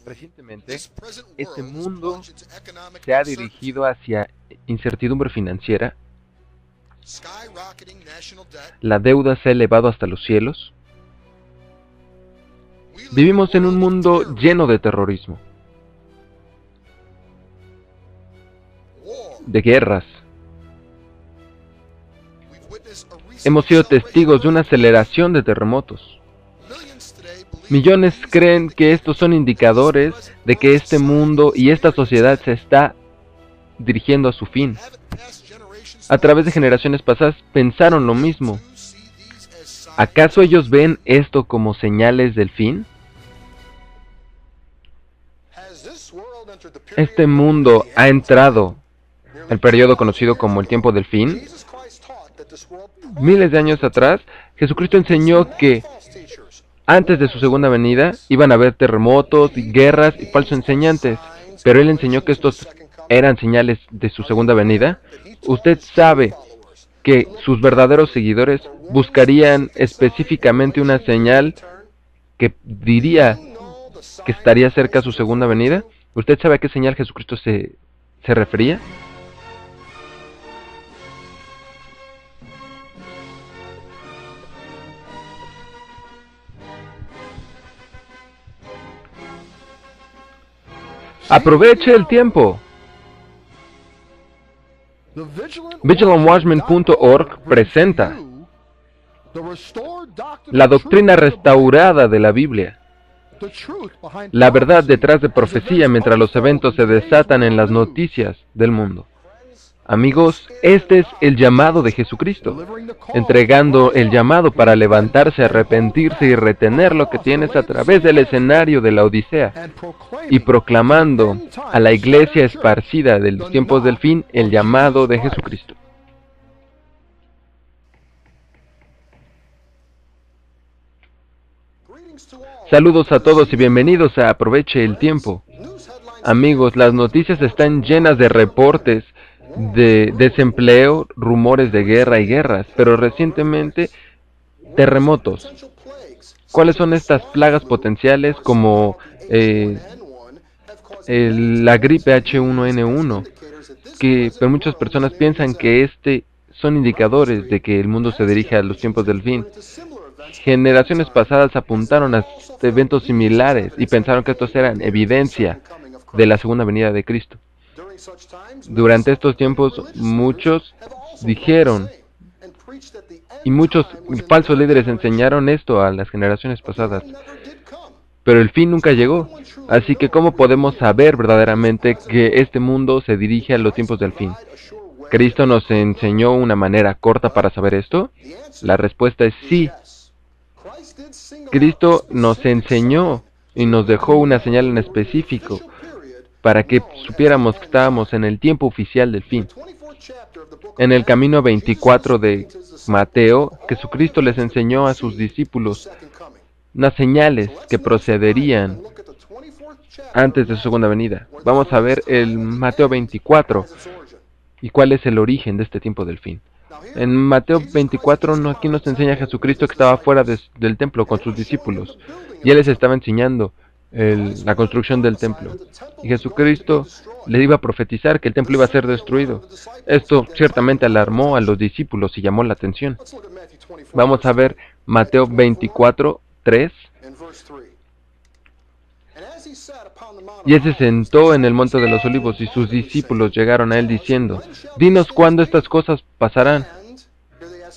Recientemente, este mundo se ha dirigido hacia incertidumbre financiera, la deuda se ha elevado hasta los cielos, vivimos en un mundo lleno de terrorismo, de guerras. Hemos sido testigos de una aceleración de terremotos. Millones creen que estos son indicadores de que este mundo y esta sociedad se está dirigiendo a su fin. A través de generaciones pasadas pensaron lo mismo. ¿Acaso ellos ven esto como señales del fin? Este mundo ha entrado el periodo conocido como el tiempo del fin. Miles de años atrás, Jesucristo enseñó que antes de su segunda venida iban a haber terremotos, guerras y falsos enseñantes, pero Él enseñó que estos eran señales de su segunda venida. Usted sabe que sus verdaderos seguidores buscarían específicamente una señal que diría que estaría cerca su segunda venida. ¿Usted sabe a qué señal Jesucristo se refería? Aproveche el tiempo. VigilantWatchman.org presenta la doctrina restaurada de la Biblia, la verdad detrás de profecía mientras los eventos se desatan en las noticias del mundo. Amigos, este es el llamado de Jesucristo, entregando el llamado para levantarse, arrepentirse y retener lo que tienes a través del escenario de la Odisea, y proclamando a la iglesia esparcida de los tiempos del fin el llamado de Jesucristo. Saludos a todos y bienvenidos a Aproveche el Tiempo. Amigos, las noticias están llenas de reportes de desempleo, rumores de guerra y guerras, pero recientemente terremotos. ¿Cuáles son estas plagas potenciales como la gripe H1N1? Pero muchas personas piensan que son indicadores de que el mundo se dirige a los tiempos del fin. Generaciones pasadas apuntaron a eventos similares y pensaron que estos eran evidencia de la segunda venida de Cristo. Durante estos tiempos muchos dijeron y muchos falsos líderes enseñaron esto a las generaciones pasadas, pero el fin nunca llegó. Así que ¿cómo podemos saber verdaderamente que este mundo se dirige a los tiempos del fin? ¿Cristo nos enseñó una manera corta para saber esto? La respuesta es sí. Cristo nos enseñó y nos dejó una señal en específico para que supiéramos que estábamos en el tiempo oficial del fin. En el camino 24 de Mateo, Jesucristo les enseñó a sus discípulos unas señales que procederían antes de su segunda venida. Vamos a ver el Mateo 24 y cuál es el origen de este tiempo del fin. En Mateo 24, aquí nos enseña Jesucristo que estaba fuera del templo con sus discípulos y Él les estaba enseñando la construcción del templo. Y Jesucristo le iba a profetizar que el templo iba a ser destruido. Esto ciertamente alarmó a los discípulos y llamó la atención. Vamos a ver Mateo 24, 3. Y Él se sentó en el monte de los olivos y sus discípulos llegaron a Él diciendo: «Dinos cuándo estas cosas pasarán».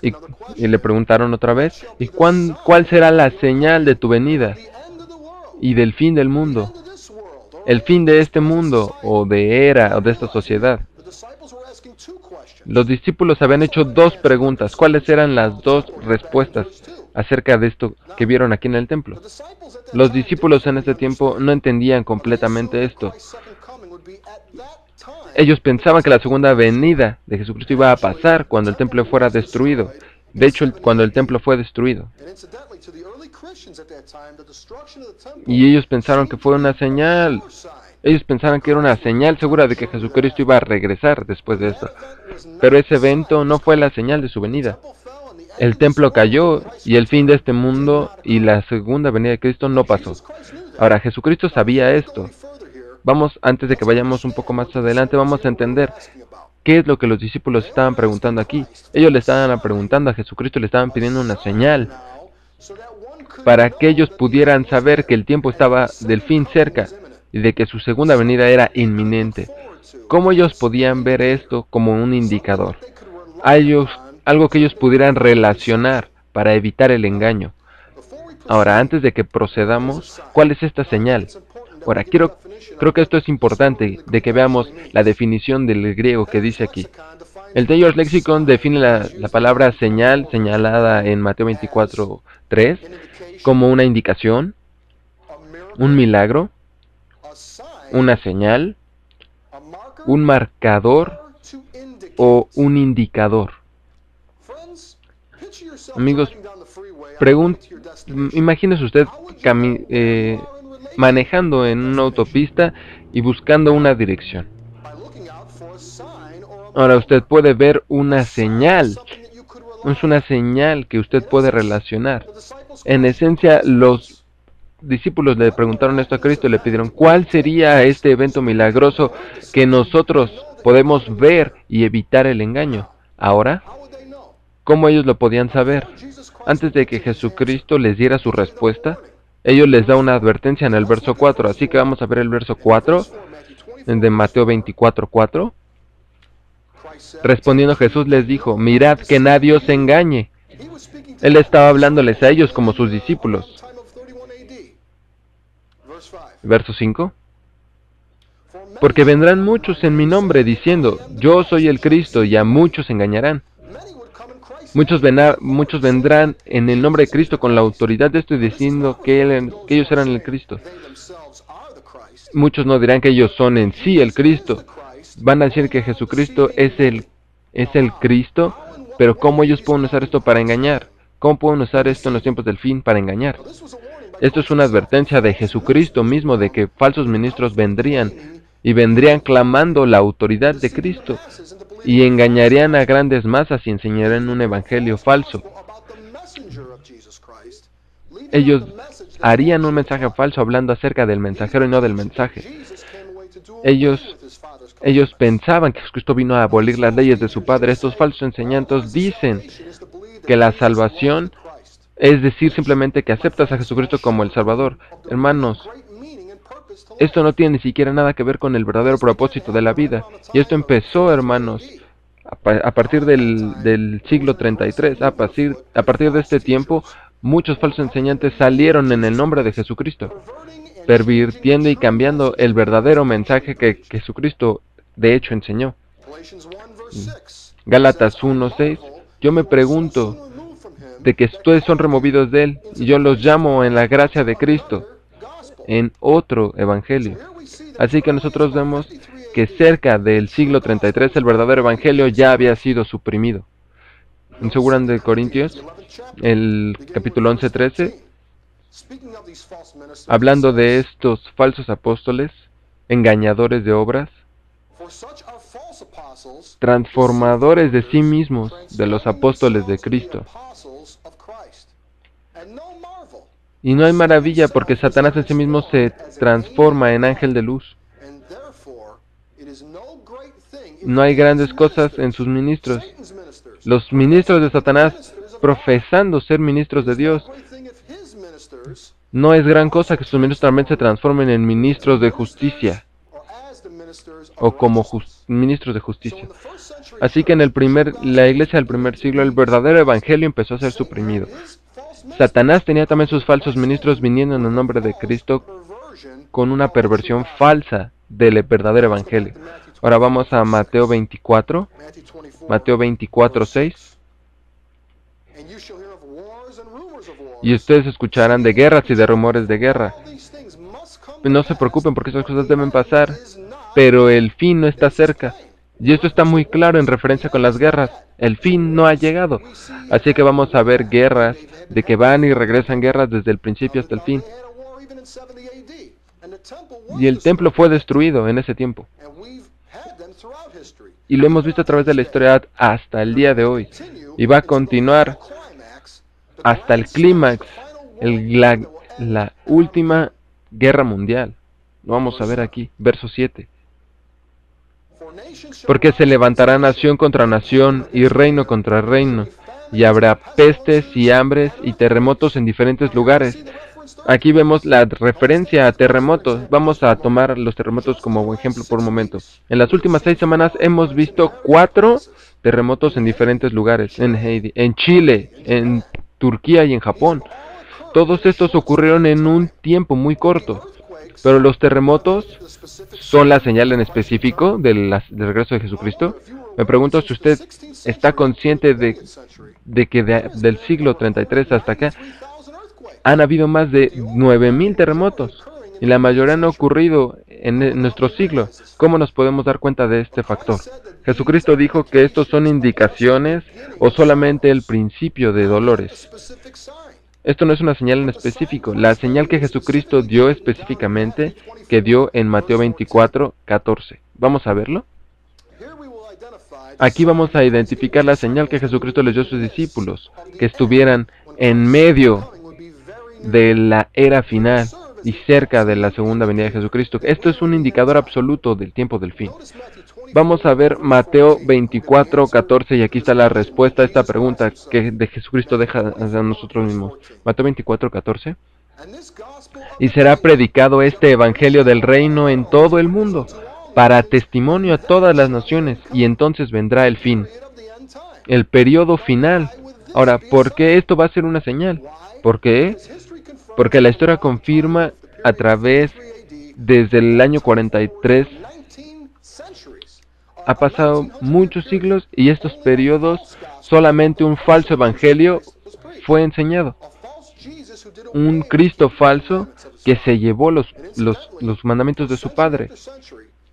Y le preguntaron otra vez: «¿Y cuál será la señal de tu venida y del fin del mundo?» El fin de este mundo, o de era, o de esta sociedad. Los discípulos habían hecho dos preguntas. ¿Cuáles eran las dos respuestas acerca de esto que vieron aquí en el templo? Los discípulos en ese tiempo no entendían completamente esto. Ellos pensaban que la segunda venida de Jesucristo iba a pasar cuando el templo fuera destruido. De hecho, cuando el templo fue destruido. Y ellos pensaron que fue una señal. Ellos pensaban que era una señal segura de que Jesucristo iba a regresar después de esto. Pero ese evento no fue la señal de su venida. El templo cayó y el fin de este mundo y la segunda venida de Cristo no pasó. Ahora, Jesucristo sabía esto. Antes de que vayamos un poco más adelante, vamos a entender qué es lo que los discípulos estaban preguntando aquí. Ellos le estaban preguntando a Jesucristo, le estaban pidiendo una señal para que ellos pudieran saber que el tiempo estaba del fin cerca y de que su segunda venida era inminente. ¿Cómo ellos podían ver esto como un indicador? Algo que ellos pudieran relacionar para evitar el engaño. Ahora, antes de que procedamos, ¿cuál es esta señal? Ahora, creo que esto es importante, de que veamos la definición del griego que dice aquí. El Taylor's Lexicon define la palabra señal, señalada en Mateo 24:3, como una indicación, un milagro, una señal, un marcador o un indicador. Amigos, imagínese usted manejando en una autopista y buscando una dirección. Ahora usted puede ver una señal. Es una señal que usted puede relacionar. En esencia, los discípulos le preguntaron esto a Cristo y le pidieron, ¿cuál sería este evento milagroso que nosotros podemos ver y evitar el engaño? Ahora, ¿cómo ellos lo podían saber? Antes de que Jesucristo les diera su respuesta, ellos les da una advertencia en el verso 4. Así que vamos a ver el verso 4 de Mateo 24:4. Respondiendo Jesús les dijo, mirad que nadie os engañe. Él estaba hablándoles a ellos como sus discípulos. Verso 5. Porque vendrán muchos en mi nombre diciendo, yo soy el Cristo, y a muchos engañarán. Muchos vendrán en el nombre de Cristo con la autoridad de esto y diciendo que ellos eran el Cristo. Muchos no dirán que ellos son en sí el Cristo. Van a decir que Jesucristo es el Cristo, pero ¿cómo ellos pueden usar esto para engañar? ¿Cómo pueden usar esto en los tiempos del fin para engañar? Esto es una advertencia de Jesucristo mismo de que falsos ministros vendrían y vendrían clamando la autoridad de Cristo y engañarían a grandes masas y enseñarían un evangelio falso. Ellos harían un mensaje falso hablando acerca del mensajero y no del mensaje. Ellos pensaban que Jesucristo vino a abolir las leyes de su Padre. Estos falsos enseñantes dicen que la salvación es decir simplemente que aceptas a Jesucristo como el Salvador. Hermanos, esto no tiene ni siquiera nada que ver con el verdadero propósito de la vida. Y esto empezó, hermanos, a partir del siglo 33. A partir de este tiempo, muchos falsos enseñantes salieron en el nombre de Jesucristo, pervirtiendo y cambiando el verdadero mensaje que Jesucristo de hecho enseñó. Gálatas 1:6. Yo me pregunto de que ustedes son removidos de él, y yo los llamo en la gracia de Cristo, en otro evangelio. Así que nosotros vemos que cerca del siglo 33 el verdadero evangelio ya había sido suprimido. En 2 de Corintios, el capítulo 11:13, hablando de estos falsos apóstoles, engañadores de obras, transformadores de sí mismos de los apóstoles de Cristo. Y no hay maravilla porque Satanás en sí mismo se transforma en ángel de luz. No hay grandes cosas en sus ministros. Los ministros de Satanás, profesando ser ministros de Dios, no es gran cosa que sus ministros también se transformen en ministros de justicia, o como ministros de justicia. Así que en la iglesia del primer siglo, el verdadero evangelio empezó a ser suprimido. Satanás tenía también sus falsos ministros viniendo en el nombre de Cristo con una perversión falsa del verdadero evangelio. Ahora vamos a Mateo 24, Mateo 24:6. Y ustedes escucharán de guerras y de rumores de guerra. No se preocupen porque esas cosas deben pasar, pero el fin no está cerca. Y esto está muy claro en referencia con las guerras. El fin no ha llegado. Así que vamos a ver guerras, de que van y regresan guerras desde el principio hasta el fin. Y el templo fue destruido en ese tiempo. Y lo hemos visto a través de la historia hasta el día de hoy. Y va a continuar hasta el clímax, la última guerra mundial. Lo vamos a ver aquí, verso 7. Porque se levantará nación contra nación y reino contra reino, y habrá pestes y hambres y terremotos en diferentes lugares. Aquí vemos la referencia a terremotos. Vamos a tomar los terremotos como ejemplo por un momento. En las últimas 6 semanas hemos visto 4 terremotos en diferentes lugares. En Haití, en Chile, en Turquía y en Japón. Todos estos ocurrieron en un tiempo muy corto. Pero los terremotos son la señal en específico del regreso de Jesucristo. Me pregunto si usted está consciente de que del siglo 33 hasta acá han habido más de 9,000 terremotos y la mayoría han ocurrido en nuestro siglo. ¿Cómo nos podemos dar cuenta de este factor? Jesucristo dijo que estos son indicaciones o solamente el principio de dolores. Esto no es una señal en específico. La señal que Jesucristo dio específicamente, que dio en Mateo 24:14. ¿Vamos a verlo? Aquí vamos a identificar la señal que Jesucristo les dio a sus discípulos, que estuvieran en medio de la era final y cerca de la segunda venida de Jesucristo. Esto es un indicador absoluto del tiempo del fin. Vamos a ver Mateo 24:14 y aquí está la respuesta a esta pregunta que de Jesucristo deja a nosotros mismos. Mateo 24:14. Y será predicado este evangelio del reino en todo el mundo, para testimonio a todas las naciones, y entonces vendrá el fin, el periodo final. Ahora, ¿por qué esto va a ser una señal? ¿Por qué? Porque la historia confirma a través, desde el año 43, ha pasado muchos siglos y estos periodos solamente un falso evangelio fue enseñado. Un Cristo falso que se llevó los mandamientos de su Padre.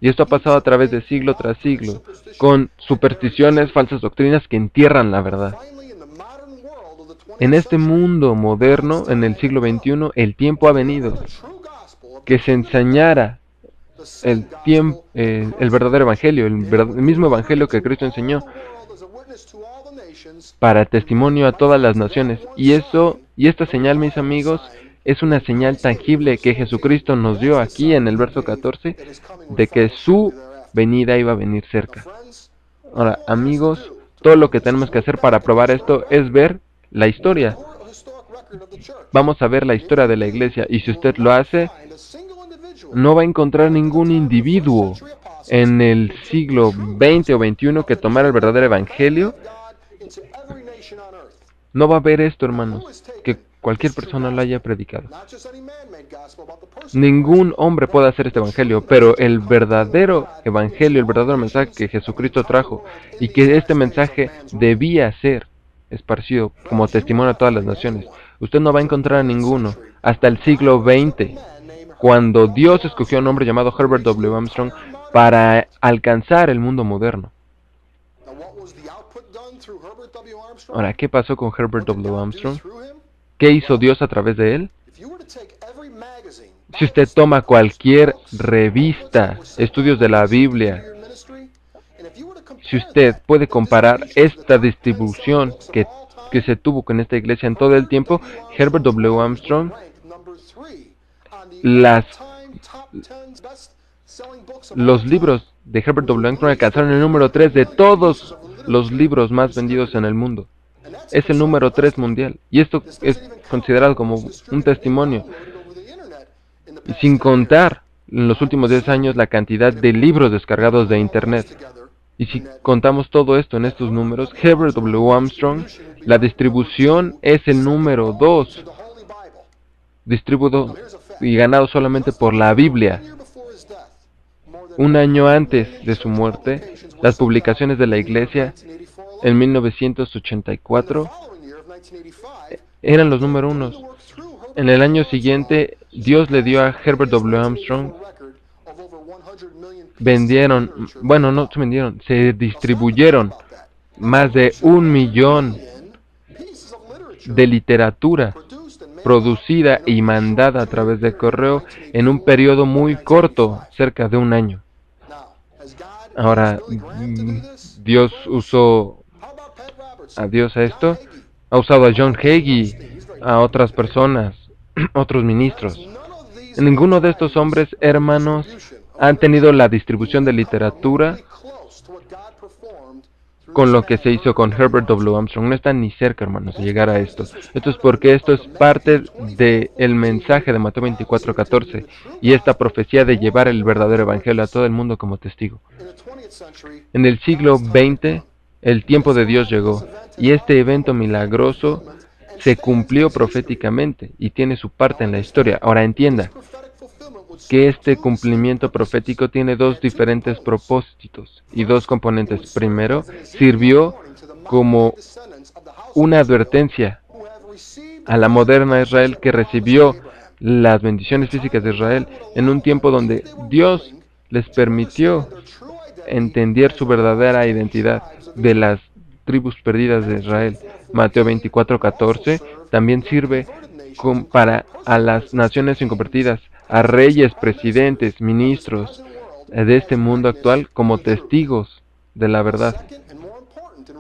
Y esto ha pasado a través de siglo tras siglo, con supersticiones, falsas doctrinas que entierran la verdad. En este mundo moderno, en el siglo XXI, el tiempo ha venido que se enseñara el verdadero evangelio, el mismo evangelio que Cristo enseñó, para testimonio a todas las naciones. Y esta señal, mis amigos, es una señal tangible que Jesucristo nos dio aquí en el verso 14, de que su venida iba a venir cerca. Ahora, amigos, todo lo que tenemos que hacer para probar esto es ver la historia. Vamos a ver la historia de la iglesia, y si usted lo hace, no va a encontrar ningún individuo en el siglo XX o XXI que tomara el verdadero evangelio. No va a haber esto, hermanos, que cualquier persona lo haya predicado. Ningún hombre puede hacer este evangelio, pero el verdadero evangelio, el verdadero mensaje que Jesucristo trajo, y que este mensaje debía ser esparcido como testimonio a todas las naciones, usted no va a encontrar a ninguno hasta el siglo XX, cuando Dios escogió a un hombre llamado Herbert W. Armstrong para alcanzar el mundo moderno. Ahora, ¿qué pasó con Herbert W. Armstrong? ¿Qué hizo Dios a través de él? Si usted toma cualquier revista, estudios de la Biblia, si usted puede comparar esta distribución que se tuvo con esta iglesia en todo el tiempo, Herbert W. Armstrong, los libros de Herbert W. Armstrong alcanzaron el número 3 de todos los libros más vendidos en el mundo. Es el número 3 mundial. Y esto es considerado como un testimonio. Y sin contar en los últimos 10 años la cantidad de libros descargados de Internet. Y si contamos todo esto en estos números, Herbert W. Armstrong, la distribución es el número 2. Distribuido y ganado solamente por la Biblia. Un año antes de su muerte, las publicaciones de la iglesia en 1984 eran los número 1. En el año siguiente, Dios le dio a Herbert W. Armstrong, se distribuyeron más de 1 millón de literatura producida y mandada a través de correo en un periodo muy corto, cerca de un año. Ahora, Dios usó a esto, ha usado a John Hagee, a otras personas, otros ministros. Ninguno de estos hombres, hermanos, han tenido la distribución de literatura con lo que se hizo con Herbert W. Armstrong. No están ni cerca, hermanos, de llegar a esto. Esto es porque esto es parte del mensaje de Mateo 24:14 y esta profecía de llevar el verdadero evangelio a todo el mundo como testigo. En el siglo XX, el tiempo de Dios llegó y este evento milagroso se cumplió proféticamente y tiene su parte en la historia. Ahora entienda que este cumplimiento profético tiene dos diferentes propósitos y dos componentes. Primero, sirvió como una advertencia a la moderna Israel que recibió las bendiciones físicas de Israel en un tiempo donde Dios les permitió entender su verdadera identidad de las tribus perdidas de Israel. Mateo 24:14 también sirve para a las naciones inconvertidas, a reyes, presidentes, ministros de este mundo actual como testigos de la verdad.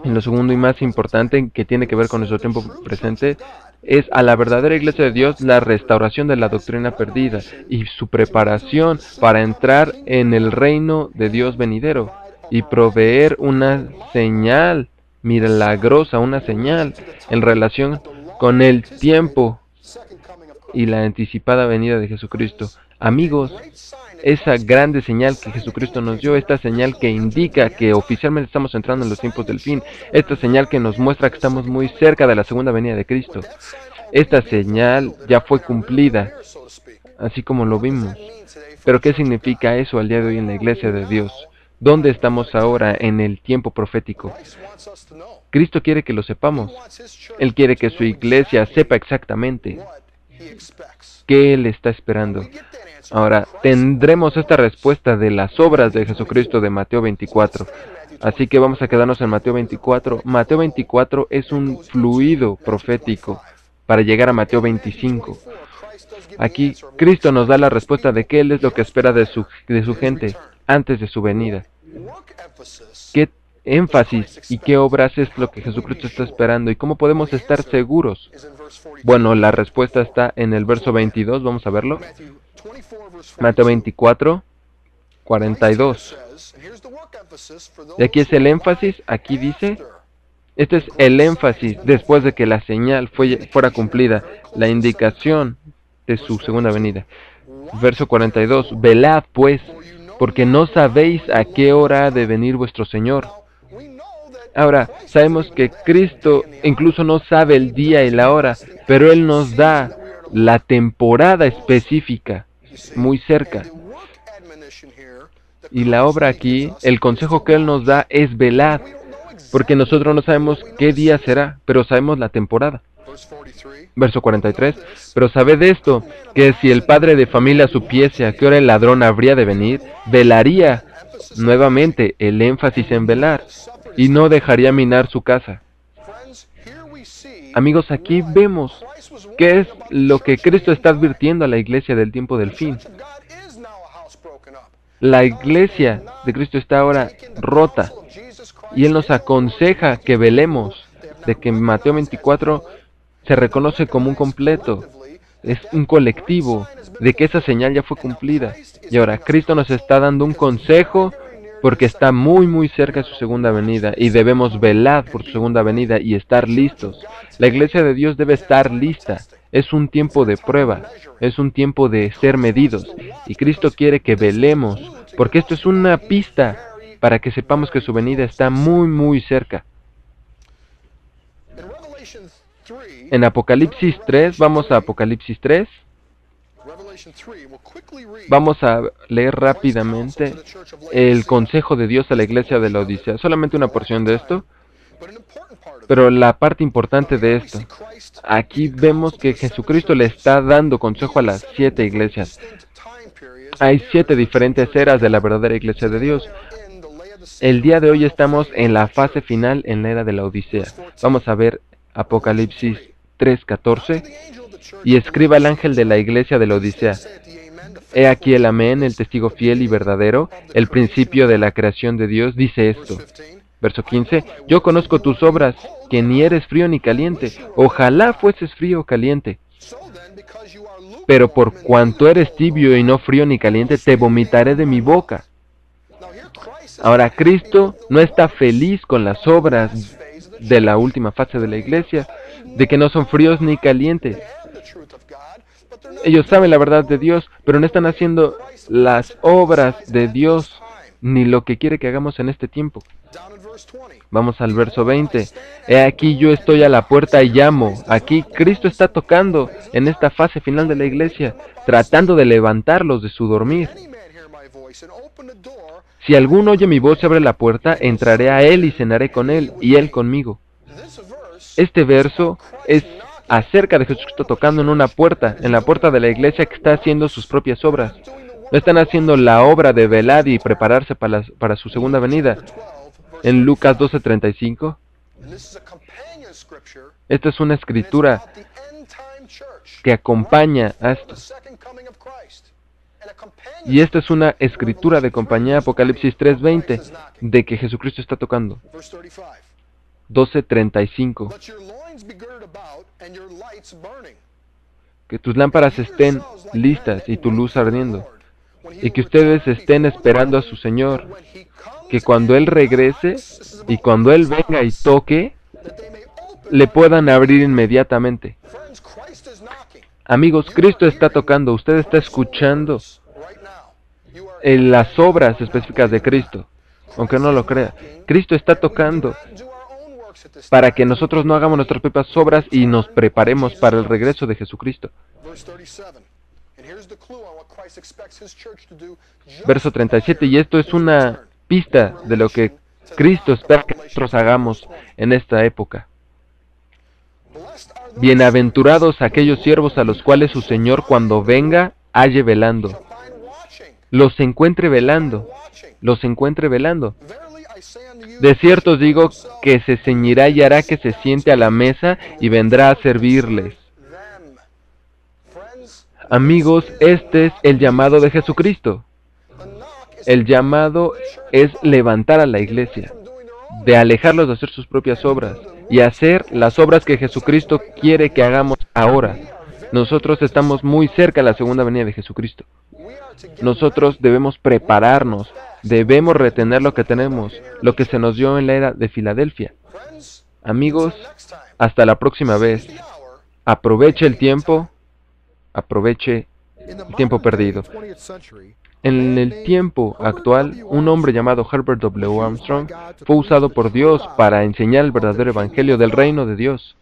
En lo segundo y más importante, que tiene que ver con nuestro tiempo presente, es a la verdadera iglesia de Dios la restauración de la doctrina perdida y su preparación para entrar en el reino de Dios venidero y proveer una señal milagrosa, una señal en relación con el tiempo y la anticipada venida de Jesucristo. Amigos, esa grande señal que Jesucristo nos dio, esta señal que indica que oficialmente estamos entrando en los tiempos del fin, esta señal que nos muestra que estamos muy cerca de la segunda venida de Cristo, esta señal ya fue cumplida, así como lo vimos. Pero ¿qué significa eso al día de hoy en la iglesia de Dios? ¿Dónde estamos ahora en el tiempo profético? Cristo quiere que lo sepamos. Él quiere que su iglesia sepa exactamente qué Él está esperando. Ahora, tendremos esta respuesta de las obras de Jesucristo de Mateo 24. Así que vamos a quedarnos en Mateo 24. Mateo 24 es un fluido profético para llegar a Mateo 25. Aquí Cristo nos da la respuesta de qué Él es lo que espera de su gente antes de su venida. ¿Qué énfasis y qué obras es lo que Jesucristo está esperando y cómo podemos estar seguros? Bueno, la respuesta está en el verso 22, vamos a verlo. Mateo 24, 42. Y aquí es el énfasis, aquí dice, este es el énfasis después de que la señal fuera cumplida, la indicación de su segunda venida. Verso 42, velad pues, porque no sabéis a qué hora ha de venir vuestro Señor. Ahora, sabemos que Cristo incluso no sabe el día y la hora, pero Él nos da la temporada específica, muy cerca. Y la obra aquí, el consejo que Él nos da es velad, porque nosotros no sabemos qué día será, pero sabemos la temporada. Verso 43, pero sabed esto, que si el padre de familia supiese a qué hora el ladrón habría de venir, velaría, nuevamente el énfasis en velar, y no dejaría minar su casa. Amigos, aquí vemos qué es lo que Cristo está advirtiendo a la iglesia del tiempo del fin. La iglesia de Cristo está ahora rota, y Él nos aconseja que velemos, de que Mateo 24 se reconoce como un completo, es un colectivo, de que esa señal ya fue cumplida. Y ahora Cristo nos está dando un consejo porque está muy muy cerca de su segunda venida y debemos velar por su segunda venida y estar listos. La iglesia de Dios debe estar lista. Es un tiempo de prueba, es un tiempo de ser medidos y Cristo quiere que velemos porque esto es una pista para que sepamos que su venida está muy muy cerca. En Apocalipsis 3, vamos a Apocalipsis 3. Vamos a leer rápidamente el consejo de Dios a la iglesia de la Odisea. Solamente una porción de esto, pero la parte importante de esto. Aquí vemos que Jesucristo le está dando consejo a las 7 iglesias. Hay 7 diferentes eras de la verdadera iglesia de Dios. El día de hoy estamos en la fase final en la era de la Odisea. Vamos a ver Apocalipsis 3:14. Y escriba al ángel de la iglesia de la Odisea: he aquí el amén, el testigo fiel y verdadero, el principio de la creación de Dios, dice esto. Verso 15, yo conozco tus obras, que ni eres frío ni caliente, ojalá fueses frío o caliente. pero por cuanto eres tibio y no frío ni caliente, te vomitaré de mi boca. Ahora, Cristo no está feliz con las obras de la última fase de la iglesia, de que no son fríos ni calientes. Ellos saben la verdad de Dios, pero no están haciendo las obras de Dios, ni lo que quiere que hagamos en este tiempo. Vamos al verso 20. He aquí yo estoy a la puerta y llamo. Aquí Cristo está tocando en esta fase final de la iglesia, tratando de levantarlos de su dormir. Si alguno oye mi voz y abre la puerta, entraré a él y cenaré con él, y él conmigo. Este verso es acerca de Jesucristo tocando en una puerta, en la puerta de la iglesia que está haciendo sus propias obras. No están haciendo la obra de velar y prepararse para su segunda venida. En Lucas 12:35, esta es una escritura que acompaña a esto. Y esta es una escritura de compañía, Apocalipsis 3:20, de que Jesucristo está tocando. 12:35. Que tus lámparas estén listas y tu luz ardiendo. Y que ustedes estén esperando a su Señor. Que cuando Él regrese y cuando Él venga y toque, le puedan abrir inmediatamente. Amigos, Cristo está tocando, usted está escuchando en las obras específicas de Cristo, aunque no lo crea. Cristo está tocando para que nosotros no hagamos nuestras propias obras y nos preparemos para el regreso de Jesucristo. Verso 37, y esto es una pista de lo que Cristo espera que nosotros hagamos en esta época. Bienaventurados aquellos siervos a los cuales su Señor cuando venga halle velando. Los encuentre velando. Los encuentre velando. De cierto os digo que se ceñirá y hará que se siente a la mesa y vendrá a servirles. Amigos, este es el llamado de Jesucristo. El llamado es levantar a la iglesia, de alejarlos de hacer sus propias obras y hacer las obras que Jesucristo quiere que hagamos ahora. Nosotros estamos muy cerca de la segunda venida de Jesucristo. Nosotros debemos prepararnos, debemos retener lo que tenemos, lo que se nos dio en la era de Filadelfia. Amigos, hasta la próxima vez. Aproveche el tiempo perdido. En el tiempo actual, un hombre llamado Herbert W. Armstrong fue usado por Dios para enseñar el verdadero evangelio del reino de Dios.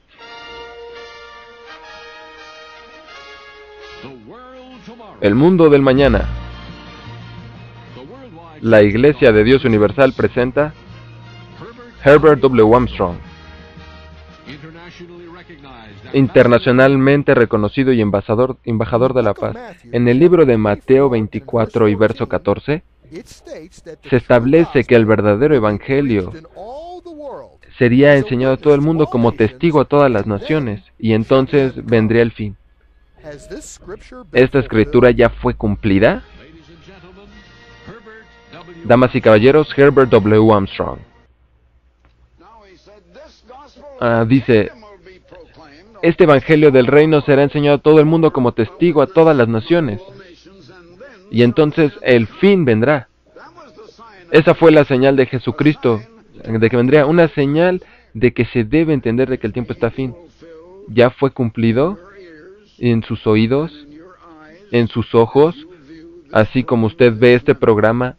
El mundo del mañana. La Iglesia de Dios Universal presenta Herbert W. Armstrong, internacionalmente reconocido y embajador de la paz. En el libro de Mateo 24 y verso 14, se establece que el verdadero evangelio sería enseñado a todo el mundo como testigo a todas las naciones, y entonces vendría el fin. ¿Esta escritura ya fue cumplida? Damas y caballeros, Herbert W. Armstrong dice: este evangelio del reino será enseñado a todo el mundo como testigo a todas las naciones, y entonces el fin vendrá. Esa fue la señal de Jesucristo, de que vendría, una señal de que se debe entender de que el tiempo está a fin. Ya fue cumplido en sus oídos, en sus ojos, así como usted ve este programa.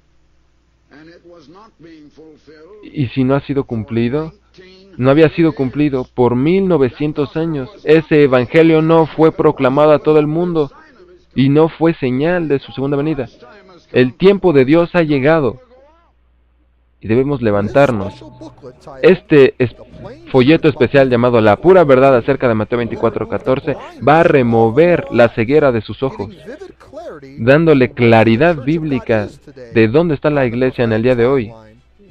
Y si no ha sido cumplido, no había sido cumplido por 1900 años. Ese evangelio no fue proclamado a todo el mundo y no fue señal de su segunda venida. El tiempo de Dios ha llegado y debemos levantarnos. Este folleto especial llamado La Pura Verdad acerca de Mateo 24:14 va a remover la ceguera de sus ojos, dándole claridad bíblica de dónde está la iglesia en el día de hoy,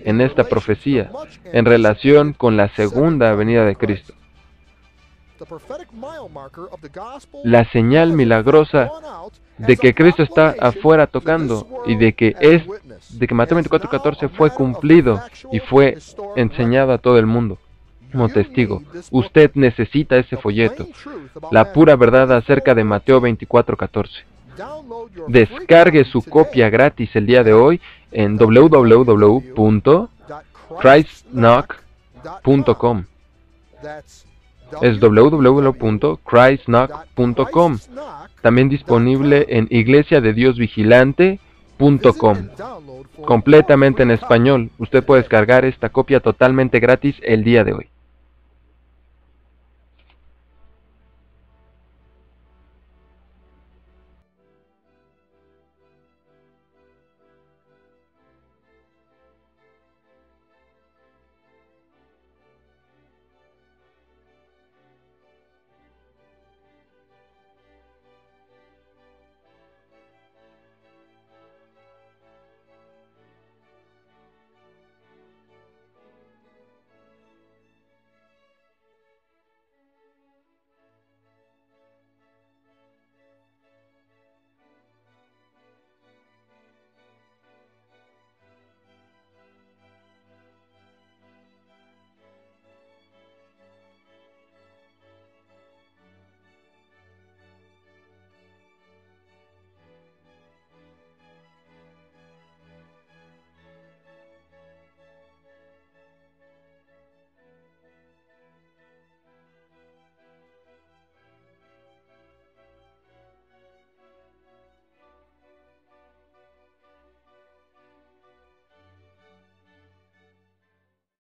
en esta profecía, en relación con la segunda venida de Cristo. La señal milagrosa de que Cristo está afuera tocando y de que Mateo 24:14 fue cumplido y fue enseñado a todo el mundo. como testigo. Usted necesita ese folleto, la pura verdad acerca de Mateo 24:14. Descargue su copia gratis el día de hoy en www.christknock.com. Es www.christknock.com. También disponible en iglesiadediosvigilante.com. Completamente en español. Usted puede descargar esta copia totalmente gratis el día de hoy.